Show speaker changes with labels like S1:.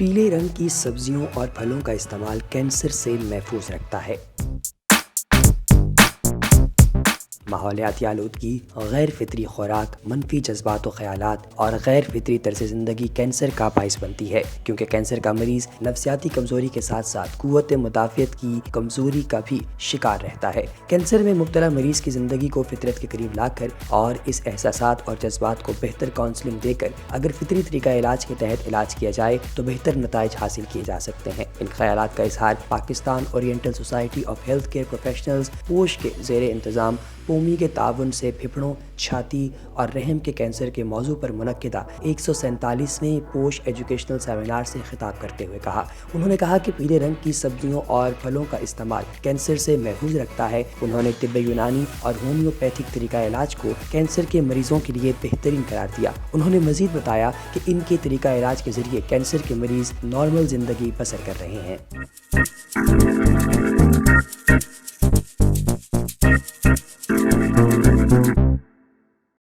S1: پیلے رنگ کی سبزیوں اور پھلوں کا استعمال کینسر سے محفوظ رکھتا ہے۔ ماحولیاتی آلودگی، غیر فطری خوراک، منفی جذبات و خیالات اور غیر فطری طرز زندگی کینسر کا باعث بنتی ہے، کیونکہ کینسر کا مریض نفسیاتی کمزوری کے ساتھ ساتھ قوت مدافعت کی کمزوری کا بھی شکار رہتا ہے۔ کینسر میں مبتلا مریض کی زندگی کو فطرت کے قریب لا کر اور اس احساسات اور جذبات کو بہتر کاؤنسلنگ دے کر اگر فطری طریقہ علاج کے تحت علاج کیا جائے تو بہتر نتائج حاصل کیے جا سکتے ہیں۔ ان خیالات کا اظہار Pakistan oriental society of health care professionals پوش کے زیر انتظام قومی کے تعاون سے پھیپھڑوں، چھاتی اور رحم کے کینسر کے موضوع پر منعقدہ 147ویں پوش ایجوکیشنل سیمینار سے خطاب کرتے ہوئے کہا۔ انہوں نے کہا کہ پیلے رنگ کی سبزیوں اور پھلوں کا استعمال کینسر سے محفوظ رکھتا ہے۔ انہوں نے طب یونانی اور ہومیوپیتھک طریقہ علاج کو کینسر کے مریضوں کے لیے بہترین قرار دیا۔ انہوں نے مزید بتایا کہ ان کے طریقہ علاج کے ذریعے کینسر کے مریض نارمل زندگی بسر کر رہے ہیں۔